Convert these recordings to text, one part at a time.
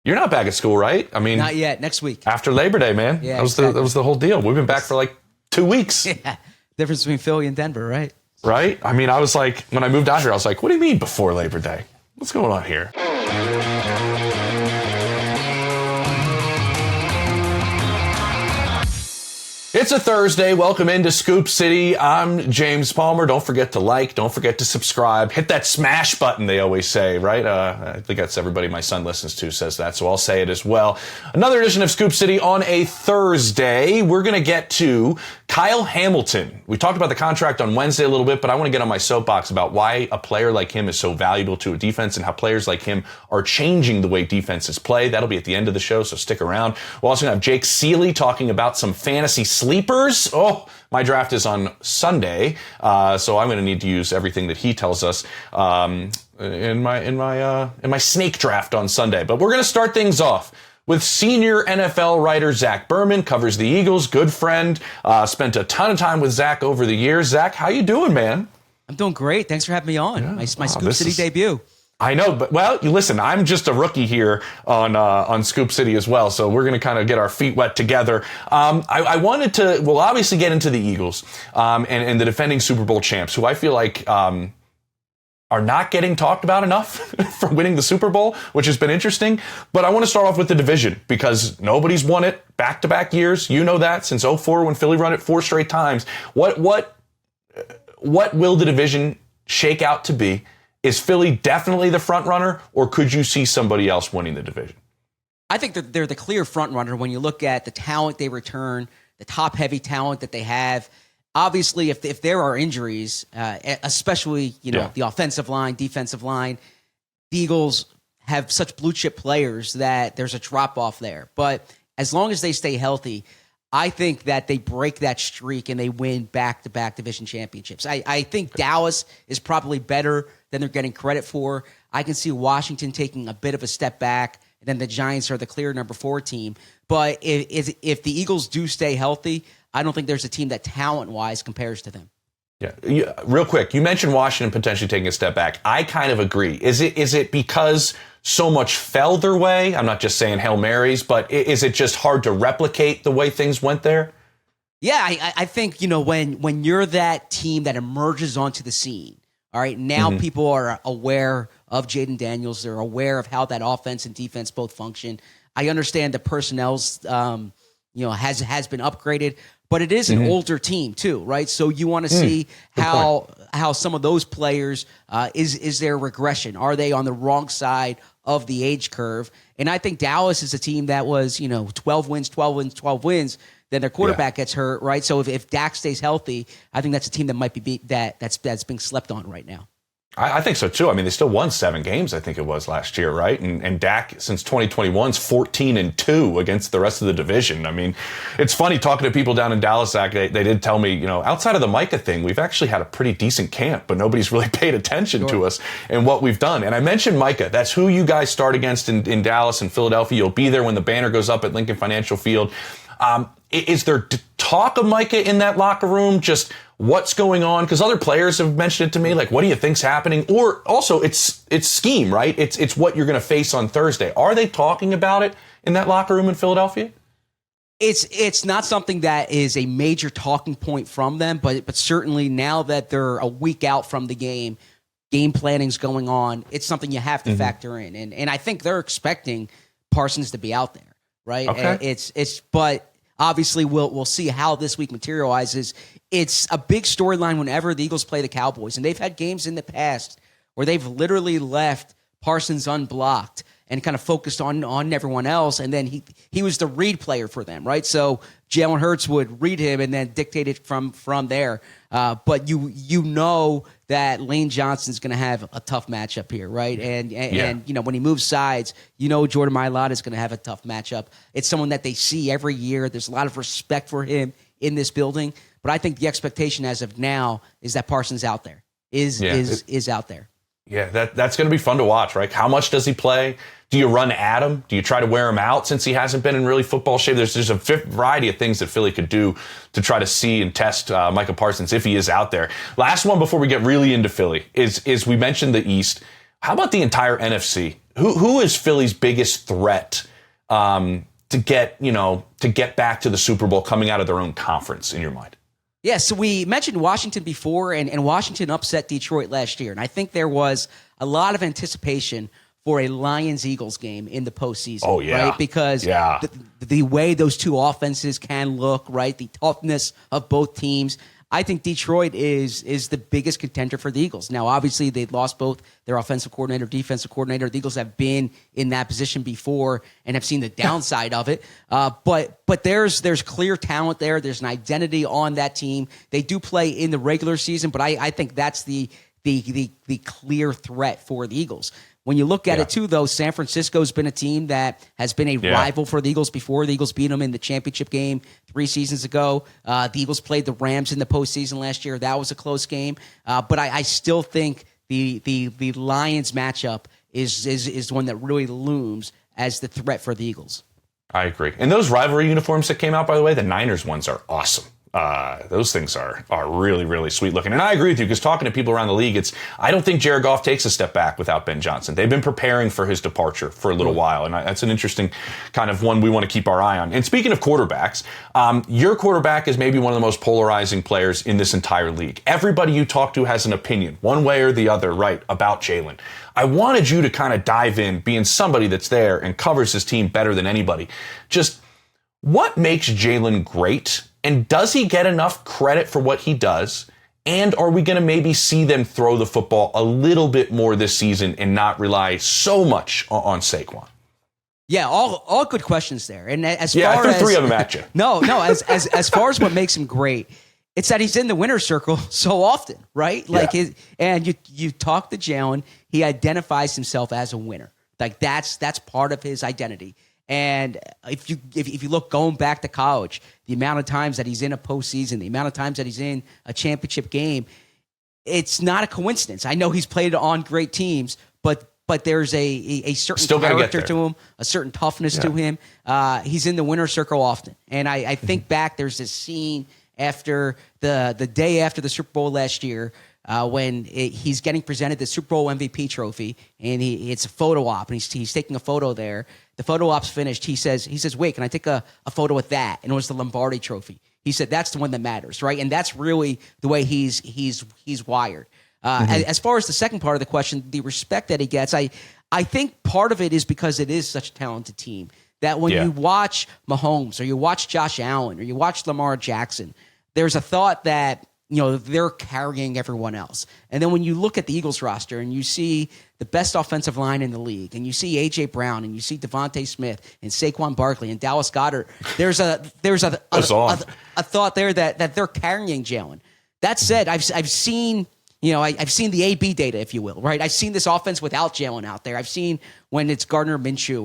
You're not back at school, right? I mean, not yet. Next week. After Labor Day, man. Yeah, that was the whole deal. We've been back for like 2 weeks. Yeah. Difference between Philly and Denver, right? Right? I mean, I was like, when I moved out here, I was like, what do you mean before Labor Day? What's going on here? It's a Thursday. Welcome into Scoop City. I'm James Palmer. Don't forget to like. Don't forget to subscribe. Hit that smash button, they always say, right? I think that's everybody my son listens to says that, so I'll say it as well. Another edition of Scoop City on a Thursday. We're going to get to Kyle Hamilton. We talked about the contract on Wednesday a little bit, but I want to get on my soapbox about why a player like him is so valuable to a defense and how players like him are changing the way defenses play. That'll be at the end of the show, so stick around. We're also going to have Jake Ciely talking about some fantasy sleepers. Oh, my draft is on Sunday, so I'm going to need to use everything that he tells us in my snake draft on Sunday. But we're going to start things off with senior NFL writer Zach Berman, covers the Eagles, good friend, spent a ton of time with Zach over the years. Zach, how you doing, man? I'm doing great. Thanks for having me on. Yeah. My Scoop City debut. I know, but well, you listen, I'm just a rookie here on Scoop City as well, so we're going to kind of get our feet wet together. I wanted to, we'll obviously get into the Eagles and the defending Super Bowl champs, who I feel like are not getting talked about enough for winning the Super Bowl, which has been interesting. But I want to start off with the division because nobody's won it back-to-back years. You know that since 2004 when Philly won it 4 straight times. What will the division shake out to be? Is Philly definitely the front runner, or could you see somebody else winning the division? I think that they're the clear front runner when you look at the talent they return, the top-heavy talent that they have. Obviously, if there are injuries, especially the offensive line, defensive line, the Eagles have such blue-chip players that there's a drop-off there. But as long as they stay healthy, I think that they break that streak and they win back-to-back division championships. I think Dallas is probably better than they're getting credit for. I can see Washington taking a bit of a step back, and then the Giants are the clear number 4 team. But if the Eagles do stay healthy, I don't think there's a team that talent-wise compares to them. Yeah. Real quick, you mentioned Washington potentially taking a step back. I kind of agree. Is it because so much fell their way? I'm not just saying Hail Marys, but is it just hard to replicate the way things went there? Yeah, I think, when you're that team that emerges onto the scene, all right, now people are aware of Jaden Daniels. They're aware of how that offense and defense both function. I understand the personnel's, has been upgraded, but it is an older team too, right? So you want to see how some of those players, is there regression? Are they on the wrong side of the age curve? And I think Dallas is a team that was, 12 wins, then their quarterback gets hurt, right? So if Dak stays healthy, I think that's a team that might be that's being slept on right now. I think so too. I mean, they still won 7 games, I think it was last year, right? And Dak, since 2021's 14-2 against the rest of the division. I mean, it's funny talking to people down in Dallas, Zach, they did tell me, outside of the Micah thing, we've actually had a pretty decent camp, but nobody's really paid attention to us and what we've done. And I mentioned Micah. That's who you guys start against in Dallas and Philadelphia. You'll be there when the banner goes up at Lincoln Financial Field. Is there talk of Micah in that locker room? Just what's going on? Because other players have mentioned it to me. Like, what do you think's happening? Or also, it's scheme, right? It's what you're going to face on Thursday. Are they talking about it in that locker room in Philadelphia? It's not something that is a major talking point from them, but certainly now that they're a week out from the game planning's going on. It's something you have to factor in, and I think they're expecting Parsons to be out there, right? Okay. But obviously, we'll see how this week materializes. It's a big storyline whenever the Eagles play the Cowboys, and they've had games in the past where they've literally left Parsons unblocked and kind of focused on everyone else, and then he was the read player for them, right? So Jalen Hurts would read him and then dictate it from there. But you know that Lane Johnson's going to have a tough matchup here, right? And when he moves sides, Jordan Mailata is going to have a tough matchup. It's someone that they see every year. There's a lot of respect for him in this building. But I think the expectation as of now is that Parsons out there, is out there. Yeah, that's going to be fun to watch, right? How much does he play? Do you run at him? Do you try to wear him out since he hasn't been in really football shape? There's a variety of things that Philly could do to try to see and test Micah Parsons if he is out there. Last one before we get really into Philly is we mentioned the East. How about the entire NFC? who is Philly's biggest threat to get back to the Super Bowl coming out of their own conference in your mind? Yeah, so we mentioned Washington before, and Washington upset Detroit last year. And I think there was a lot of anticipation for a Lions-Eagles game in the postseason. Oh, yeah. Right? Because the way those two offenses can look, right, the toughness of both teams, I think Detroit is the biggest contender for the Eagles. Now, obviously, they've lost both their offensive coordinator, defensive coordinator. The Eagles have been in that position before and have seen the downside of it. But there's clear talent there. There's an identity on that team. They do play in the regular season, but I think that's the clear threat for the Eagles. When you look at it, too, though, San Francisco's been a team that has been a rival for the Eagles before. The Eagles beat them in the championship game 3 seasons ago. The Eagles played the Rams in the postseason last year. That was a close game. But I still think the Lions matchup is one that really looms as the threat for the Eagles. I agree. And those rivalry uniforms that came out, by the way, the Niners ones are awesome. Those things are really, really sweet looking. And I agree with you, because talking to people around the league, I don't think Jared Goff takes a step back without Ben Johnson. They've been preparing for his departure for a little while, and that's an interesting kind of one we want to keep our eye on. And speaking of quarterbacks, your quarterback is maybe one of the most polarizing players in this entire league. Everybody you talk to has an opinion, one way or the other, right, about Jalen. I wanted you to kind of dive in, being somebody that's there and covers his team better than anybody. Just what makes Jalen great? And does he get enough credit for what he does? And are we going to maybe see them throw the football a little bit more this season and not rely so much on Saquon? Yeah, all good questions there. And as far I threw three of them at you. No, as far as what makes him great, it's that he's in the winner's circle so often, right? And you talk to Jalen, he identifies himself as a winner. Like that's part of his identity. And if you look going back to college, the amount of times that he's in a postseason, the amount of times that he's in a championship game, it's not a coincidence. I know he's played on great teams, but there's a certain character to him, a certain toughness to him. He's in the winner's circle often. And I think back, there's this scene after the day after the Super Bowl last year, when he's getting presented the Super Bowl MVP trophy, and it's a photo op, and he's taking a photo there. The photo op's finished. He says, wait, can I take a photo with that? And it was the Lombardi trophy. He said, that's the one that matters, right? And that's really the way he's wired. As far as the second part of the question, the respect that he gets, I think part of it is because it is such a talented team that when you watch Mahomes or you watch Josh Allen or you watch Lamar Jackson, there's a thought that, they're carrying everyone else. And then when you look at the Eagles roster and you see the best offensive line in the league, and you see A.J. Brown, and you see Devontae Smith, and Saquon Barkley, and Dallas Goedert, there's a thought there that they're carrying Jalen. That said, I've seen I've seen the A/B data, if you will, right? I've seen this offense without Jalen out there. I've seen when it's Gardner Minshew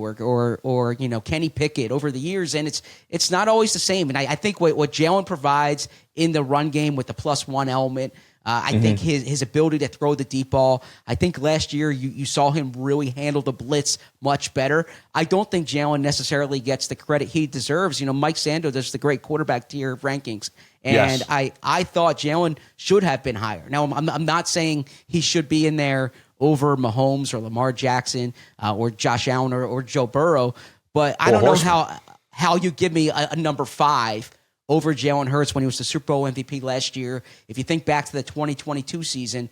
or Kenny Pickett over the years, and it's not always the same. And I think what Jalen provides in the run game with the +1 element, I think his ability to throw the deep ball. I think last year you saw him really handle the blitz much better. I don't think Jalen necessarily gets the credit he deserves. Mike Sando does the great quarterback tier rankings. And I thought Jalen should have been higher. Now, I'm not saying he should be in there over Mahomes or Lamar Jackson or Josh Allen or Joe Burrow, but I don't know how you give me a number 5 over Jalen Hurts when he was the Super Bowl MVP last year. If you think back to the 2022 season,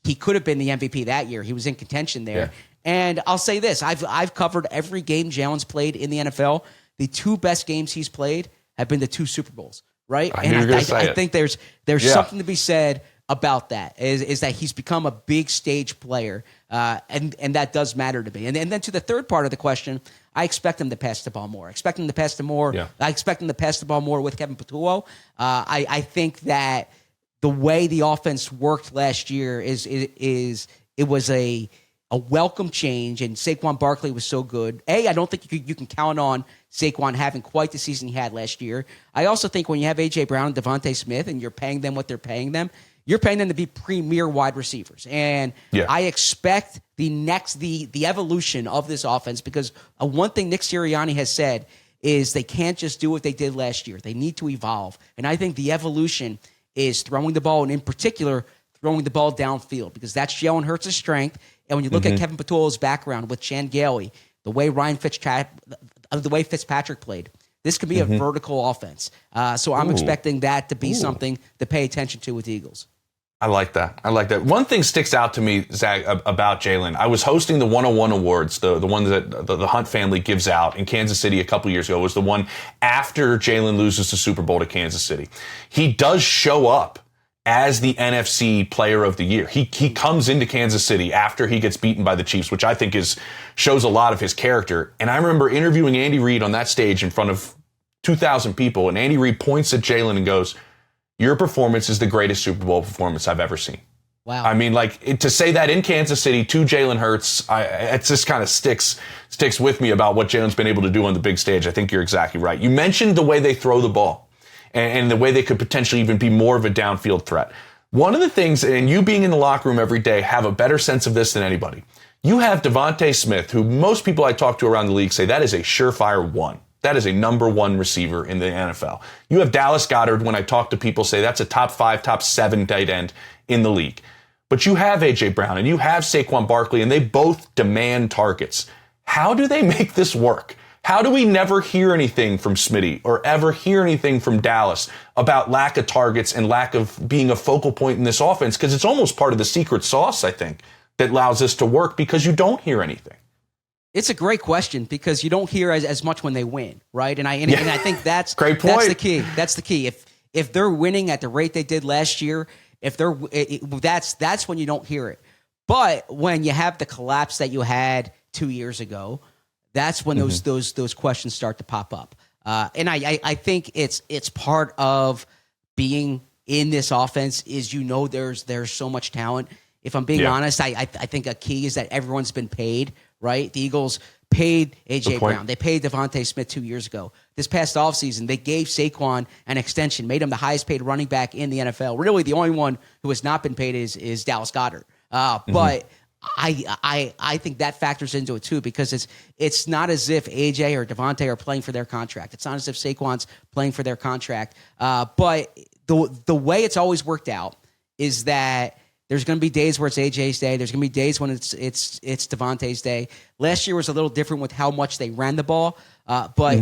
he could have been the MVP that year. He was in contention there. Yeah. And I'll say this, I've covered every game Jalen's played in the NFL. The 2 best games he's played have been the 2 Super Bowls. Right. I think there's something to be said about that is that he's become a big stage player. And that does matter to me. And then to the third part of the question, I expect him to pass the ball more. I expect him to pass the ball more with Kevin Patullo. I think that the way the offense worked last year it was a welcome change, and Saquon Barkley was so good. I don't think you can count on Saquon having quite the season he had last year. I also think when you have A.J. Brown and Devontae Smith and you're paying them what they're paying them, you're paying them to be premier wide receivers. And I expect the evolution of this offense, because one thing Nick Sirianni has said is they can't just do what they did last year. They need to evolve. And I think the evolution is throwing the ball, and in particular, throwing the ball downfield, because that's Jalen Hurts' strength. And when you look at Kevin Patullo's background with Chan Gailey, the way Fitzpatrick played, this could be a vertical offense. So I'm expecting that to be something to pay attention to with the Eagles. I like that. One thing sticks out to me, Zach, about Jalen. I was hosting the 101 Awards, the one that the Hunt family gives out in Kansas City a couple years ago. It was the one after Jalen loses the Super Bowl to Kansas City. He does show up as the NFC Player of the Year. He comes into Kansas City after he gets beaten by the Chiefs, which I think shows a lot of his character. And I remember interviewing Andy Reid on that stage in front of 2,000 people, and Andy Reid points at Jalen and goes, "Your performance is the greatest Super Bowl performance I've ever seen." Wow. I mean, to say that in Kansas City to Jalen Hurts, it just kind of sticks with me about what Jalen's been able to do on the big stage. I think you're exactly right. You mentioned the way they throw the ball and the way they could potentially even be more of a downfield threat. One of the things, and you being in the locker room every day have a better sense of this than anybody. You have Devontae Smith, who most people I talk to around the league say that is a surefire one. That is a number one receiver in the NFL. You have Dallas Goedert, when I talk to people, say that's a top 5, top 7 tight end in the league. But you have A.J. Brown and you have Saquon Barkley, and they both demand targets. How do they make this work? How do we never hear anything from Smitty or ever hear anything from Dallas about lack of targets and lack of being a focal point in this offense? Because it's almost part of the secret sauce, I think, that allows this to work, because you don't hear anything. It's a great question, because you don't hear as much when they win, right? And I think that's great point. That's the key. That's the key. If they're winning at the rate they did last year, that's when you don't hear it. But when you have the collapse that you had 2 years ago, that's when those questions start to pop up. And I think it's part of being in this offense is, there's so much talent. If I'm being honest, I think a key is that everyone's been paid, right? The Eagles paid A.J. Brown. They paid Devontae Smith 2 years ago. This past offseason, they gave Saquon an extension, made him the highest paid running back in the NFL. Really, the only one who has not been paid is Dallas Goedert. But I think that factors into it too, because it's not as if AJ or Devontae are playing for their contract. It's not as if Saquon's playing for their contract. But the way it's always worked out is that there's going to be days where it's AJ's day. There's going to be days when it's Devontae's day. Last year was a little different with how much they ran the ball. But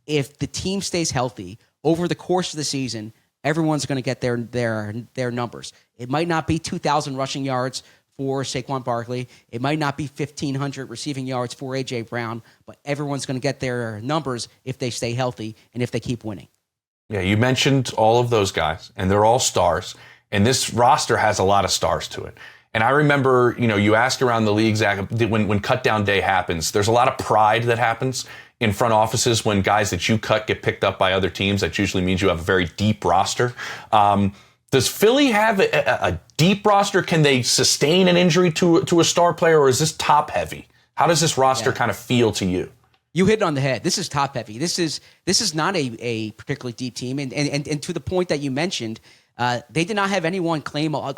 if the team stays healthy over the course of the season, everyone's going to get their numbers. It might not be 2,000 rushing yards for Saquon Barkley. It might not be 1,500 receiving yards for A.J. Brown, but everyone's going to get their numbers if they stay healthy and if they keep winning. Yeah, you mentioned all of those guys, and they're all stars. And this roster has a lot of stars to it. And I remember, you ask around the league, Zach, when cut down day happens, there's a lot of pride that happens in front offices when guys that you cut get picked up by other teams. That usually means you have a very deep roster. Does Philly have a deep roster? Can they sustain an injury to a star player, or is this top heavy? How does this roster kind of feel to you? You hit it on the head. This is top heavy. This is not a particularly deep team. And to the point that you mentioned, they did not have anyone claimed off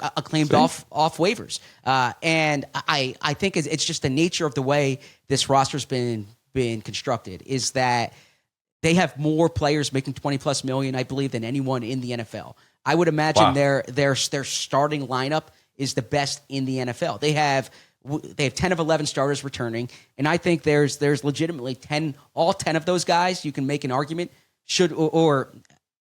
waivers. And I think it's just the nature of the way this roster's been constructed, is that they have more players making $20+ million, I believe, than anyone in the NFL. I would imagine their starting lineup is the best in the NFL. They have 10 of 11 starters returning, and I think there's legitimately all 10 of those guys you can make an argument should, or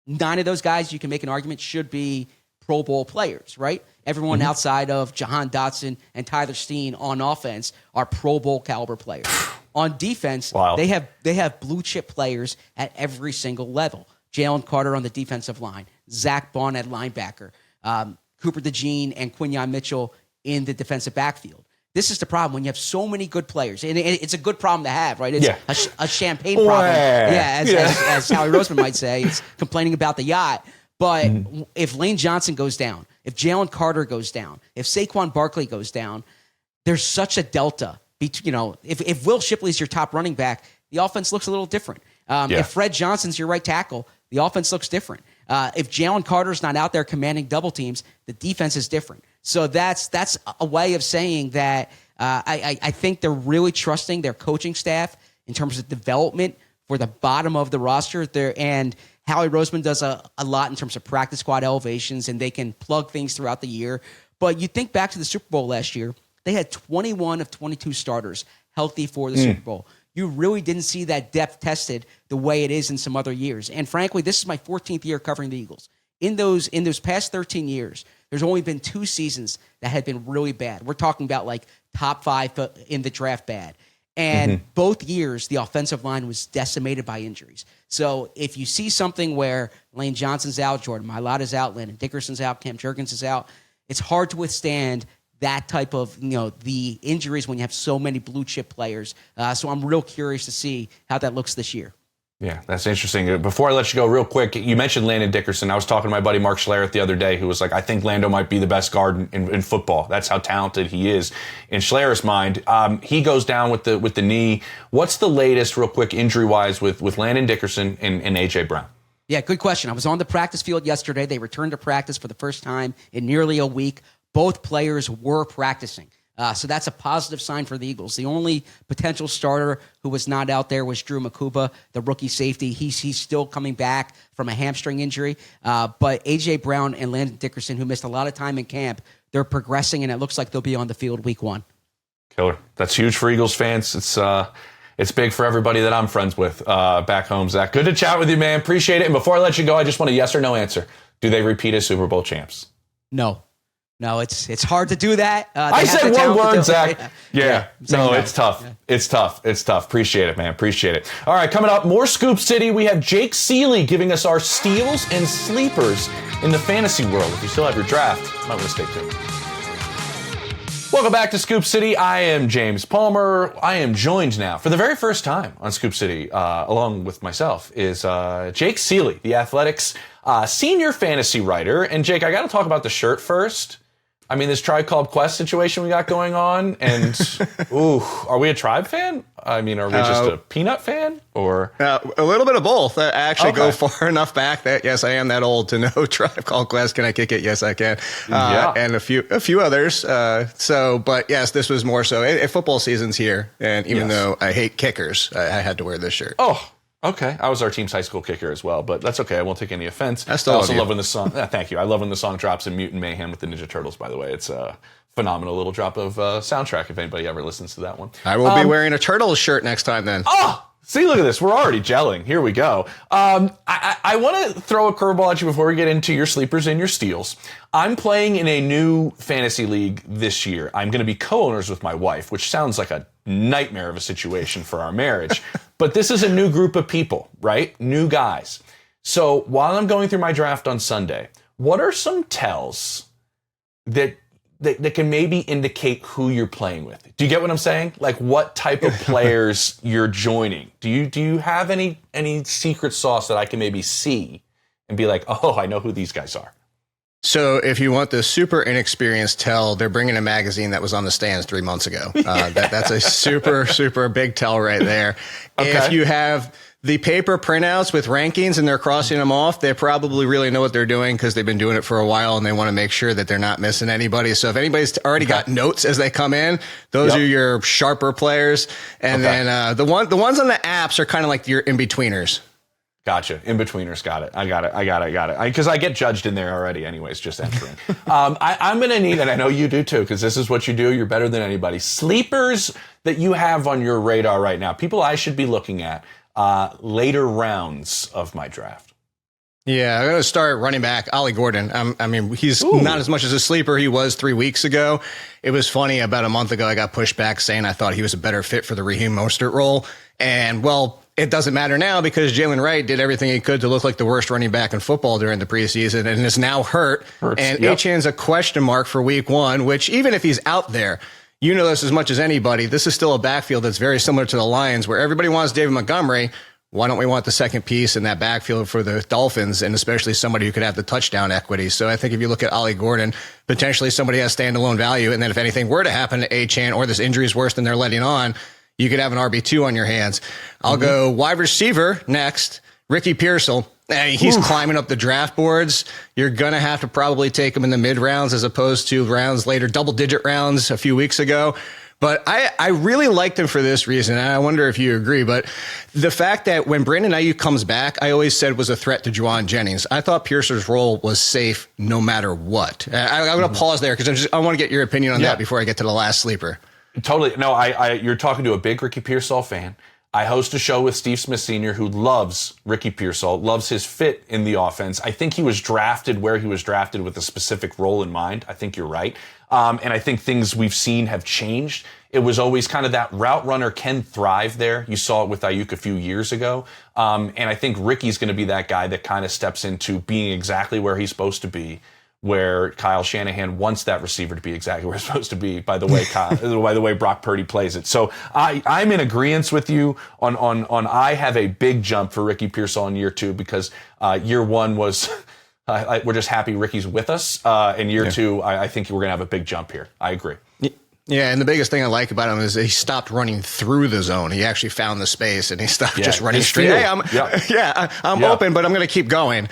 9 of those guys you can make an argument should be Pro Bowl players, right? Everyone outside of Jahan Dotson and Tyler Steen on offense are Pro Bowl caliber players. On defense, they have blue chip players at every single level. Jalen Carter on the defensive line, Zach Bond at linebacker, Cooper DeJean and Quinyon Mitchell in the defensive backfield. This is the problem when you have so many good players, and it's a good problem to have, right? It's a champagne problem. As Howie Roseman might say, it's complaining about the yacht. But if Lane Johnson goes down, if Jalen Carter goes down, if Saquon Barkley goes down, there's such a delta. If Will Shipley's your top running back, the offense looks a little different. If Fred Johnson's your right tackle, the offense looks different. If Jalen Carter's not out there commanding double teams, the defense is different. So that's a way of saying that I think they're really trusting their coaching staff in terms of development for the bottom of the roster. And Howie Roseman does a lot in terms of practice squad elevations, and they can plug things throughout the year. But you think back to the Super Bowl last year, they had 21 of 22 starters healthy for the Super Bowl. You really didn't see that depth tested the way it is in some other years. And frankly, this is my 14th year covering the Eagles. In those past 13 years, there's only been 2 seasons that had been really bad. We're talking about like top 5 in the draft bad. And both years, the offensive line was decimated by injuries. So if you see something where Lane Johnson's out, Jordan Mailata's out, Landon Dickerson's out, Cam Jurgens is out, it's hard to withstand that type of, the injuries when you have so many blue chip players. So I'm real curious to see how that looks this year. Yeah, that's interesting. Before I let you go real quick, you mentioned Landon Dickerson. I was talking to my buddy Mark Schlereth the other day, who was like, I think Lando might be the best guard in football. That's how talented he is. In Schlereth's mind, he goes down with the knee. What's the latest, real quick, injury-wise with Landon Dickerson and A.J. Brown? Yeah, good question. I was on the practice field yesterday. They returned to practice for the first time in nearly a week. Both players were practicing. So that's a positive sign for the Eagles. The only potential starter who was not out there was Drew Makuba, the rookie safety. He's still coming back from a hamstring injury. But A.J. Brown and Landon Dickerson, who missed a lot of time in camp, they're progressing, and it looks like they'll be on the field week 1. Killer. That's huge for Eagles fans. It's big for everybody that I'm friends with back home, Zach. Good to chat with you, man. Appreciate it. And before I let you go, I just want a yes or no answer. Do they repeat as Super Bowl champs? No, it's hard to do that. I said one word, Zach. Yeah. No, no. it's tough. Yeah. It's tough. Appreciate it, man. Appreciate it. All right, coming up, more Scoop City. We have Jake Ciely giving us our steals and sleepers in the fantasy world. If you still have your draft, you might want to stay tuned. Welcome back to Scoop City. I am James Palmer. I am joined now for the very first time on Scoop City, along with myself, is Jake Ciely, the Athletics senior fantasy writer. And Jake, I got to talk about the shirt first. I mean, this Tribe Called Quest situation we got going on, and are we a Tribe fan? I mean, are we just a Peanut fan, or a little bit of both? I actually go far enough back that yes, I am that old to know Tribe Called Quest. Can I kick it? Yes, I can. And a few others. But yes, this was more so. Football season's here, and even though I hate kickers, I had to wear this shirt. Oh. Okay, I was our team's high school kicker as well, but that's okay. I won't take any offense. I also love when the song. Thank you. I love when the song drops in Mutant Mayhem with the Ninja Turtles. By the way, it's a phenomenal little drop of soundtrack. If anybody ever listens to that one, I will be wearing a Turtles shirt next time. Then. Oh, see, look at this. We're already gelling. Here we go. I want to throw a curveball at you before we get into your sleepers and your steals. I'm playing in a new fantasy league this year. I'm going to be co-owners with my wife, which sounds like a nightmare of a situation for our marriage. But this is a new group of people, right? New guys. So while I'm going through my draft on Sunday, what are some tells that can maybe indicate who you're playing with? Do you get what I'm saying? Like what type of players you're joining? Do you have any secret sauce that I can maybe see and be like, oh, I know who these guys are? So if you want the super inexperienced tell, they're bringing a magazine that was on the stands 3 months ago. That's a super, super big tell right there. Okay. If you have the paper printouts with rankings and they're crossing them off, they probably really know what they're doing because they've been doing it for a while and they want to make sure that they're not missing anybody. So if anybody's already got notes as they come in, those are your sharper players. And then the ones on the apps are kind of like your in-betweeners. Gotcha. In-betweeners. Got it. I got it. Because I get judged in there already anyways, just entering. I'm going to need, and I know you do too, because this is what you do. You're better than anybody. Sleepers that you have on your radar right now. People I should be looking at later rounds of my draft. Yeah, I'm going to start running back Ollie Gordon. I mean, he's not as much as a sleeper he was 3 weeks ago. It was funny. About a month ago, I got pushed back saying I thought he was a better fit for the Raheem Mostert role. And, well, it doesn't matter now because Jalen Wright did everything he could to look like the worst running back in football during the preseason and is now hurt. And Achan's a question mark for week 1, which even if he's out there, you know this as much as anybody. This is still a backfield that's very similar to the Lions where everybody wants David Montgomery. Why don't we want the second piece in that backfield for the Dolphins and especially somebody who could have the touchdown equity? So I think if you look at Ollie Gordon, potentially somebody has standalone value. And then if anything were to happen to Achan or this injury is worse than they're letting on, you could have an RB2 on your hands. I'll go wide receiver next, Ricky Pearsall. He's climbing up the draft boards. You're going to have to probably take him in the mid rounds as opposed to rounds later, double digit rounds a few weeks ago. But I really liked him for this reason, and I wonder if you agree. But the fact that when Brandon Ayuk comes back, I always said was a threat to Juwan Jennings. I thought Piercer's role was safe no matter what. I'm going to pause there because I want to get your opinion on that before I get to the last sleeper. Totally. No, you're talking to a big Ricky Pearsall fan. I host a show with Steve Smith Sr., who loves Ricky Pearsall, loves his fit in the offense. I think he was drafted where he was drafted with a specific role in mind. I think you're right. And I think things we've seen have changed. It was always kind of that route runner can thrive there. You saw it with Ayuk a few years ago. And I think Ricky's going to be that guy that kind of steps into being exactly where he's supposed to be, where Kyle Shanahan wants that receiver to be exactly where it's supposed to be, by the way Brock Purdy plays it. So I'm in agreement with you on I have a big jump for Ricky Pearsall in year 2 because year 1 was we're just happy Ricky's with us. And year 2, I think we're going to have a big jump here. I agree. Yeah, and the biggest thing I like about him is he stopped running through the zone. He actually found the space, and he stopped just running straight. Hey, I'm open, but I'm going to keep going.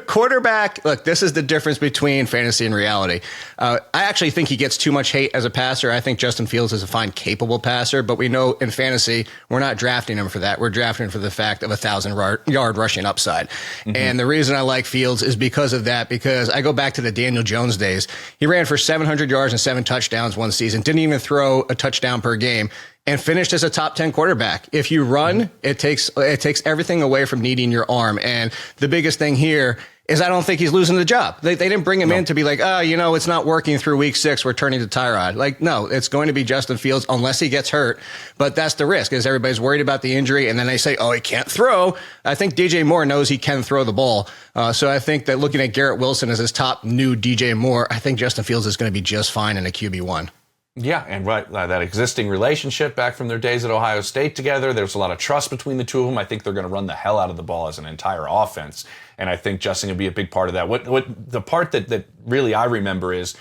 Quarterback, look, this is the difference between fantasy and reality. I actually think he gets too much hate as a passer. I think Justin Fields is a fine, capable passer, but we know in fantasy, we're not drafting him for that. We're drafting him for the fact of 1,000-yard rushing upside. Mm-hmm. And the reason I like Fields is because of that, because I go back to the Daniel Jones days. He ran for 700 yards and 7 touchdowns one season, didn't even throw a touchdown per game, and finished as a top 10 quarterback. If you run, it takes everything away from needing your arm. And the biggest thing here is I don't think he's losing the job. They didn't bring him in to be like, it's not working through week 6. We're turning to Tyrod. Like, no, it's going to be Justin Fields unless he gets hurt. But that's the risk, is everybody's worried about the injury. And then they say, he can't throw. I think DJ Moore knows he can throw the ball. So I think that looking at Garrett Wilson as his top new DJ Moore, I think Justin Fields is going to be just fine in a QB1. Yeah, and that existing relationship back from their days at Ohio State together, there's a lot of trust between the two of them. I think they're going to run the hell out of the ball as an entire offense, and I think Justin will be a big part of that. What the part that really I remember is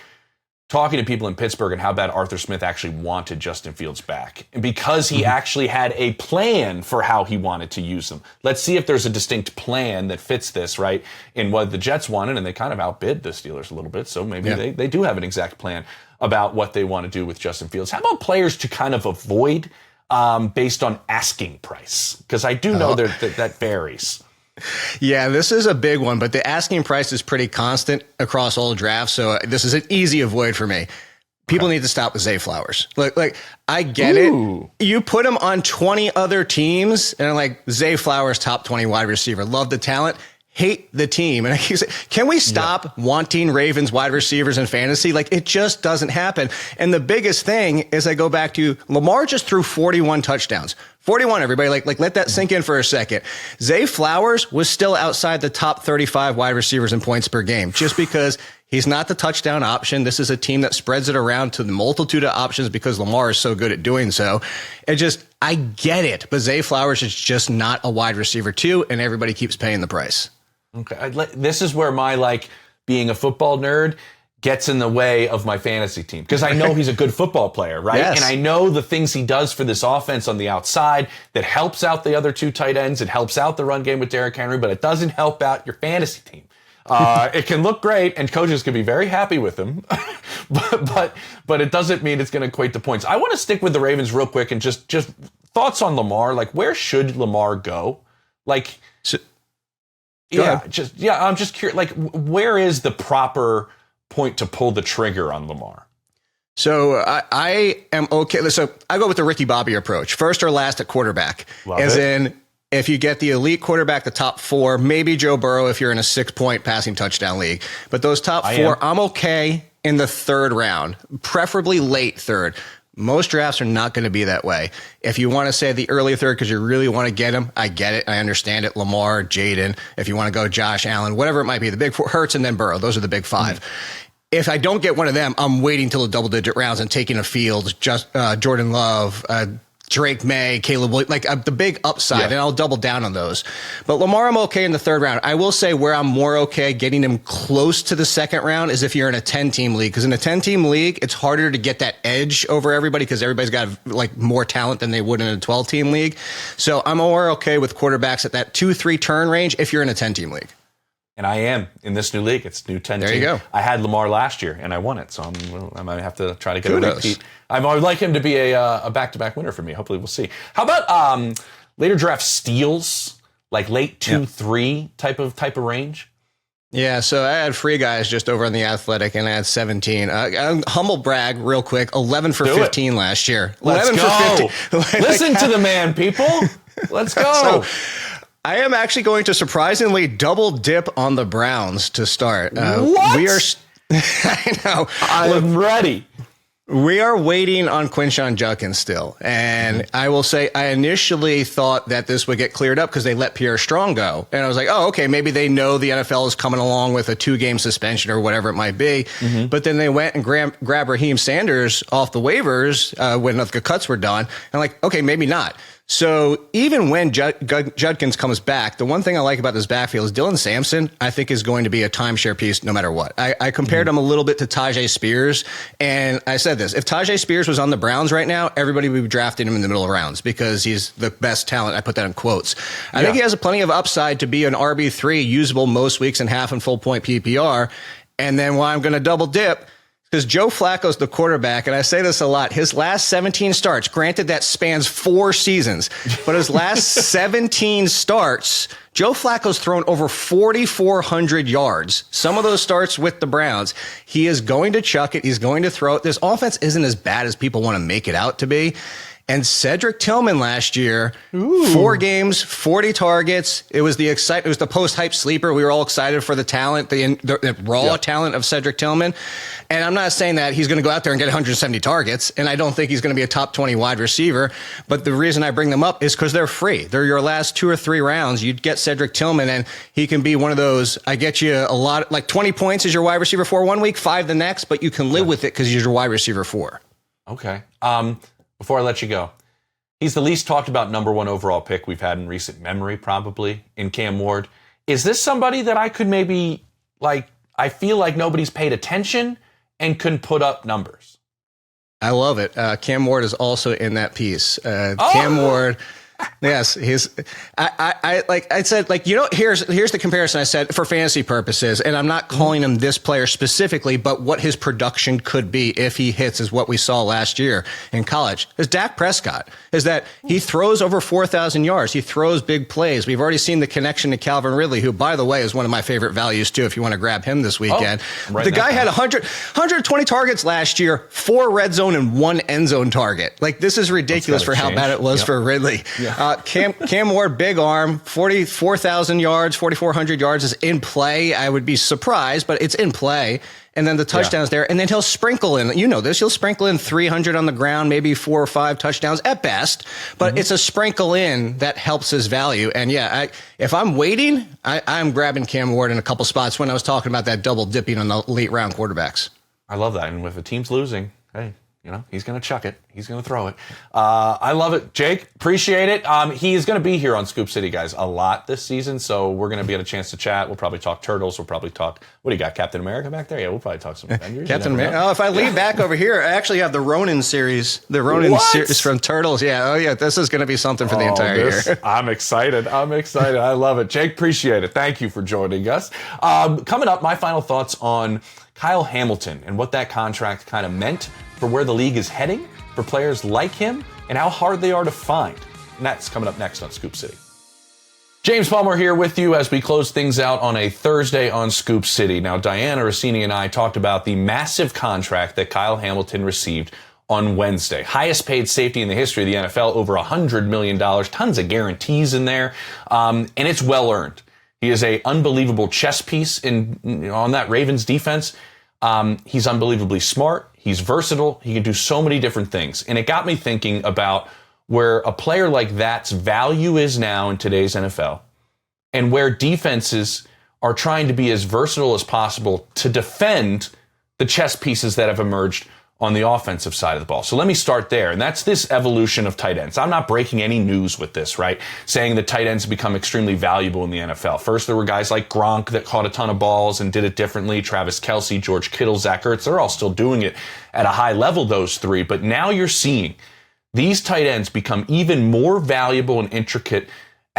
talking to people in Pittsburgh and how bad Arthur Smith actually wanted Justin Fields back, and because he actually had a plan for how he wanted to use them. Let's see if there's a distinct plan that fits this, right, in what the Jets wanted, and they kind of outbid the Steelers a little bit, so maybe they do have an exact plan about what they want to do with Justin Fields. How about players to kind of avoid based on asking price? Because I do know that varies. Yeah, this is a big one, but the asking price is pretty constant across all drafts, so this is an easy avoid for me. People need to stop with Zay Flowers. Like I get it. You put him on 20 other teams, and like Zay Flowers, top 20 wide receiver. Love the talent. Hate the team. And I keep saying, can we stop wanting Ravens wide receivers in fantasy? Like, it just doesn't happen. And the biggest thing is I go back to Lamar just threw 41 touchdowns. 41, everybody. Like let that sink in for a second. Zay Flowers was still outside the top 35 wide receivers in points per game just because he's not the touchdown option. This is a team that spreads it around to the multitude of options because Lamar is so good at doing so. I get it, but Zay Flowers is just not a wide receiver too, and everybody keeps paying the price. Okay, this is where my being a football nerd gets in the way of my fantasy team because I know he's a good football player, right? Yes. And I know the things he does for this offense on the outside that helps out the other 2 tight ends. It helps out the run game with Derrick Henry, but it doesn't help out your fantasy team. It can look great, and coaches can be very happy with him, but it doesn't mean it's going to equate to points. I want to stick with the Ravens real quick and just thoughts on Lamar. Like, where should Lamar go? I'm just curious. Like, where is the proper point to pull the trigger on Lamar? So I am okay. So I go with the Ricky Bobby approach. First or last at quarterback. In, if you get the elite quarterback, the top 4, maybe Joe Burrow if you're in a 6-point passing touchdown league. But those top 4, I'm okay in the 3rd round, preferably late 3rd. Most drafts are not going to be that way. If you want to say the early 3rd because you really want to get him, I get it. I understand it. Lamar, Jaden. If you want to go Josh Allen, whatever it might be, the big 4, Hurts and then Burrow. Those are the big 5. If I don't get one of them, I'm waiting till the double-digit rounds and taking a field, Jordan Love, Drake May, Caleb Williams, the big upside, and I'll double down on those. But Lamar, I'm okay in the 3rd round. I will say where I'm more okay getting him close to the 2nd round is if you're in a 10-team league. Because in a 10-team league, it's harder to get that edge over everybody because everybody's got more talent than they would in a 12-team league. So I'm more okay with quarterbacks at that 2-3 turn range if you're in a 10-team league. And I am in this new league. It's new 10 There team. you go. I had Lamar last year, and I won it. So I might have to try to get Kudos. a repeat. I would like him to be a back-to-back winner for me. Hopefully we'll see. How about later draft steals, like late 2-3 type of range? Yeah, so I had free guys just over on The Athletic, and I had 17. Humble brag real quick, 11 for 15 last year. Let's 11 go. for 15. Listen to the man, people. Let's go. So, I am actually going to surprisingly double dip on the Browns to start. What? We are. I know. I'm ready. We are waiting on Quinshon Judkins still. And I will say, I initially thought that this would get cleared up because they let Pierre Strong go. And I was like, oh, okay, maybe they know the NFL is coming along with a 2-game suspension or whatever it might be. But then they went and grabbed Raheem Sanders off the waivers when the cuts were done. And I'm like, okay, maybe not. So even when Judkins comes back, the one thing I like about this backfield is Dylan Sampson, I think, is going to be a timeshare piece no matter what. I compared him a little bit to Tajay Spears, and I said this. If Tajay Spears was on the Browns right now, everybody would be drafting him in the middle of rounds because he's the best talent. I put that in quotes. I think he has plenty of upside to be an RB3, usable most weeks in half and full point PPR. And then why I'm going to double dip, because Joe Flacco's the quarterback, and I say this a lot, his last 17 starts, granted that spans 4 seasons, but his last 17 starts, Joe Flacco's thrown over 4,400 yards. Some of those starts with the Browns. He is going to chuck it. He's going to throw it. This offense isn't as bad as people want to make it out to be. And Cedric Tillman last year, 4 games, 40 targets. It was the post-hype sleeper. We were all excited for the talent, the raw talent of Cedric Tillman. And I'm not saying that he's going to go out there and get 170 targets, and I don't think he's going to be a top 20 wide receiver. But the reason I bring them up is because they're free. They're your last 2 or 3 rounds. You'd get Cedric Tillman, and he can be one of those, I get you a lot, like 20 points as your wide receiver 4 one week, 5 the next, but you can live with it because he's your wide receiver 4. Okay. Before I let you go, he's the least talked about number 1 overall pick we've had in recent memory, probably, in Cam Ward. Is this somebody that I could maybe, I feel like nobody's paid attention and can put up numbers? I love it. Cam Ward is also in that piece. Cam Ward. Yes, I said, here's the comparison I said for fantasy purposes, and I'm not calling him this player specifically, but what his production could be if he hits is what we saw last year in college. Is Dak Prescott, is that he throws over 4,000 yards. He throws big plays. We've already seen the connection to Calvin Ridley, who, by the way, is one of my favorite values too, if you want to grab him this weekend. The guy had 120 targets last year, 4 red zone and 1 end zone target. Like, this is ridiculous for how bad it was for Ridley. Yeah. Cam Ward, big arm, 44,000 yards, 4,400 yards is in play. I would be surprised, but it's in play. And then the touchdowns there. And then he'll sprinkle in, he'll sprinkle in 300 on the ground, maybe 4 or 5 touchdowns at best. But it's a sprinkle in that helps his value. And if I'm waiting, I'm grabbing Cam Ward in a couple spots when I was talking about that double dipping on the late round quarterbacks. I love that. And if a team's losing, hey, he's going to chuck it. He's going to throw it. I love it. Jake, appreciate it. He is going to be here on Scoop City, guys, a lot this season, so we're going to get a chance to chat. We'll probably talk Turtles. We'll probably talk, what do you got, Captain America back there? Yeah, we'll probably talk some Avengers. Captain America. Oh, if I lean back over here, I actually have the Ronin series. The Ronin series from Turtles. Yeah, this is going to be be something for the entire year. I'm excited. I love it. Jake, appreciate it. Thank you for joining us. Coming up, my final thoughts on Kyle Hamilton and what that contract kind of meant for where the league is heading for players like him and how hard they are to find. And that's coming up next on Scoop City. James Palmer here with you as we close things out on a Thursday on Scoop City. Now, Diana Rossini and I talked about the massive contract that Kyle Hamilton received on Wednesday. Highest paid safety in the history of the NFL, over $100 million, tons of guarantees in there, and it's well earned. He is an unbelievable chess piece on that Ravens defense. He's unbelievably smart. He's versatile. He can do so many different things. And it got me thinking about where a player like that's value is now in today's NFL and where defenses are trying to be as versatile as possible to defend the chess pieces that have emerged on the offensive side of the ball. So let me start there. And that's this evolution of tight ends. I'm not breaking any news with this, right? Saying that tight ends become extremely valuable in the NFL. First, there were guys like Gronk that caught a ton of balls and did it differently. Travis Kelce, George Kittle, Zach Ertz, they're all still doing it at a high level, those 3. But now you're seeing these tight ends become even more valuable and intricate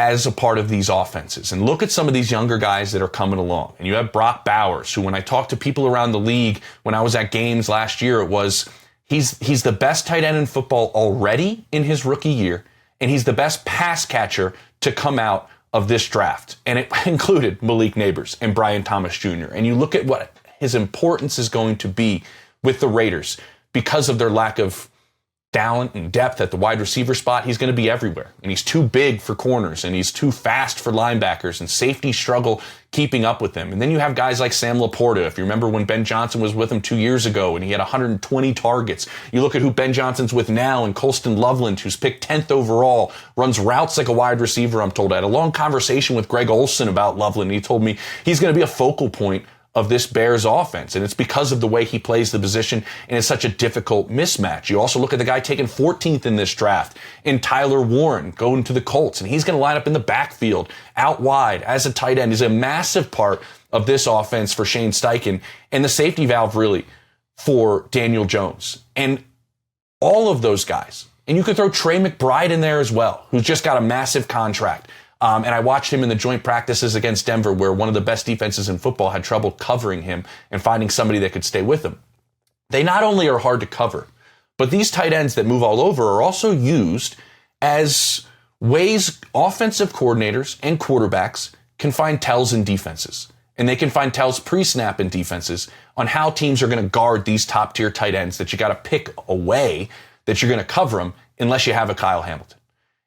as a part of these offenses. And look at some of these younger guys that are coming along. And you have Brock Bowers, who when I talked to people around the league, when I was at games last year, it was he's the best tight end in football already in his rookie year, and he's the best pass catcher to come out of this draft. And it included Malik Neighbors and Brian Thomas Jr. And you look at what his importance is going to be with the Raiders because of their lack of talent and depth at the wide receiver spot. He's going to be everywhere. And he's too big for corners, and he's too fast for linebackers, and safety struggle keeping up with him. And then you have guys like Sam Laporta. If you remember when Ben Johnson was with him 2 years ago and he had 120 targets. You look at who Ben Johnson's with now, and Colston Loveland, who's picked 10th overall, runs routes like a wide receiver, I'm told. I had a long conversation with Greg Olson about Loveland, and he told me he's going to be a focal point of this Bears offense. And it's because of the way he plays the position, and it's such a difficult mismatch. You also look at the guy taken 14th in this draft in Tyler Warren going to the Colts, and he's going to line up in the backfield out wide as a tight end. He's a massive part of this offense for Shane Steichen, and the safety valve really for Daniel Jones. And all of those guys. And you could throw Trey McBride in there as well, who's just got a massive contract. And I watched him in the joint practices against Denver, where one of the best defenses in football had trouble covering him and finding somebody that could stay with him. They not only are hard to cover, but these tight ends that move all over are also used as ways offensive coordinators and quarterbacks can find tells in defenses. And they can find tells pre-snap in defenses on how teams are going to guard these top-tier tight ends that you got to pick away, that you're going to cover them unless you have a Kyle Hamilton.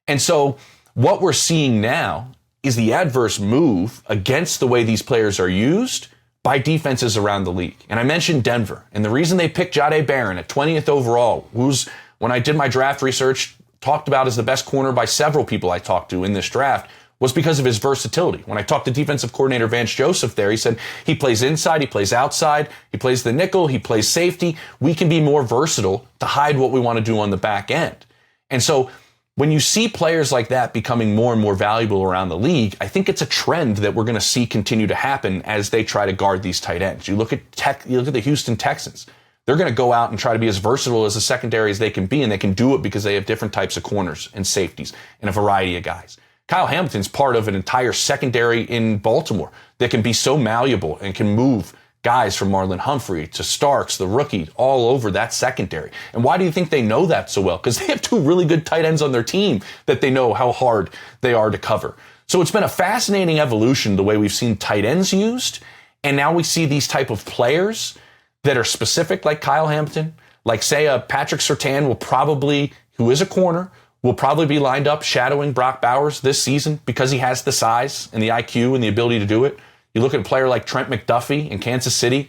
And so what we're seeing now is the adverse move against the way these players are used by defenses around the league. And I mentioned Denver. And the reason they picked Jahdae Barron at 20th overall, who's, when I did my draft research, talked about as the best corner by several people I talked to in this draft, was because of his versatility. When I talked to defensive coordinator Vance Joseph there, he said he plays inside, he plays outside, he plays the nickel, he plays safety. We can be more versatile to hide what we want to do on the back end. And so when you see players like that becoming more and more valuable around the league, I think it's a trend that we're going to see continue to happen as they try to guard these tight ends. You look at the Houston Texans. They're going to go out and try to be as versatile as a secondary as they can be, and they can do it because they have different types of corners and safeties and a variety of guys. Kyle Hamilton's part of an entire secondary in Baltimore that can be so malleable and can move guys from Marlon Humphrey to Starks, the rookie, all over that secondary. And why do you think they know that so well? Because they have two really good tight ends on their team that they know how hard they are to cover. So it's been a fascinating evolution, the way we've seen tight ends used. And now we see these type of players that are specific, like Kyle Hamilton, like say Patrick Surtain who is a corner, will probably be lined up shadowing Brock Bowers this season because he has the size and the IQ and the ability to do it. You look at a player like Trent McDuffie in Kansas City.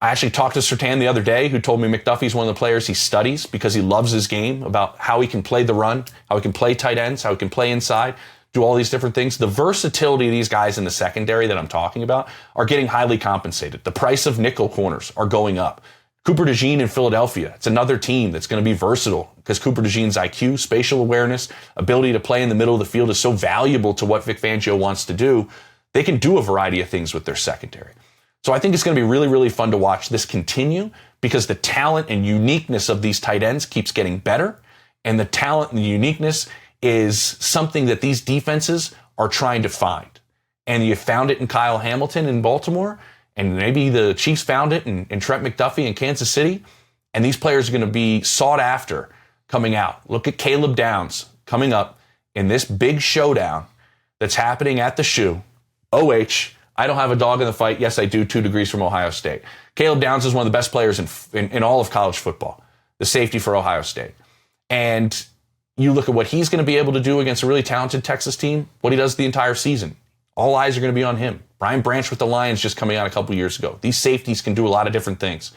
I actually talked to Surtain the other day, who told me McDuffie's one of the players he studies because he loves his game, about how he can play the run, how he can play tight ends, how he can play inside, do all these different things. The versatility of these guys in the secondary that I'm talking about are getting highly compensated. The price of nickel corners are going up. Cooper DeJean in Philadelphia, it's another team that's going to be versatile because Cooper DeJean's IQ, spatial awareness, ability to play in the middle of the field is so valuable to what Vic Fangio wants to do. They can do a variety of things with their secondary. So I think it's going to be really, really fun to watch this continue because the talent and uniqueness of these tight ends keeps getting better. And the talent and the uniqueness is something that these defenses are trying to find. And you found it in Kyle Hamilton in Baltimore, and maybe the Chiefs found it in Trent McDuffie in Kansas City. And these players are going to be sought after coming out. Look at Caleb Downs coming up in this big showdown that's happening at the Shoe. I don't have a dog in the fight. Yes, I do. 2 degrees from Ohio State. Caleb Downs is one of the best players in all of college football, the safety for Ohio State. And you look at what he's going to be able to do against a really talented Texas team, what he does the entire season. All eyes are going to be on him. Brian Branch with the Lions just coming out a couple years ago. These safeties can do a lot of different things.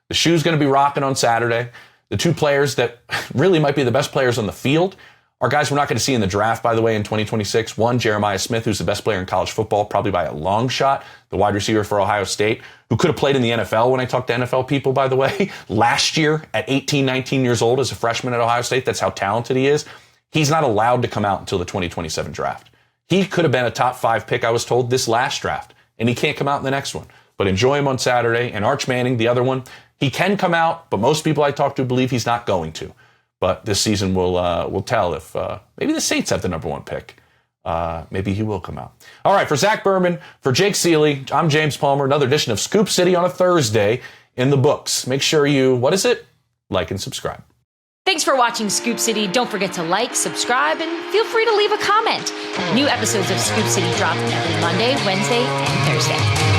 The Shoe's going to be rocking on Saturday. The two players that really might be the best players on the field are guys we're not going to see in the draft, by the way, in 2026. One, Jeremiah Smith, who's the best player in college football, probably by a long shot, the wide receiver for Ohio State, who could have played in the NFL when I talked to NFL people, by the way, last year at 18, 19 years old as a freshman at Ohio State. That's how talented he is. He's not allowed to come out until the 2027 draft. He could have been a top 5 pick, I was told, this last draft, and he can't come out in the next one. But enjoy him on Saturday. And Arch Manning, the other one, he can come out, but most people I talk to believe he's not going to. But this season will tell if maybe the Saints have the number 1 pick. maybe he will come out. All right, for Zach Berman, for Jake Ciely, I'm James Palmer. Another edition of Scoop City on a Thursday in the books. Make sure you, like and subscribe. Thanks for watching Scoop City. Don't forget to like, subscribe, and feel free to leave a comment. New episodes of Scoop City drop every Monday, Wednesday, and Thursday.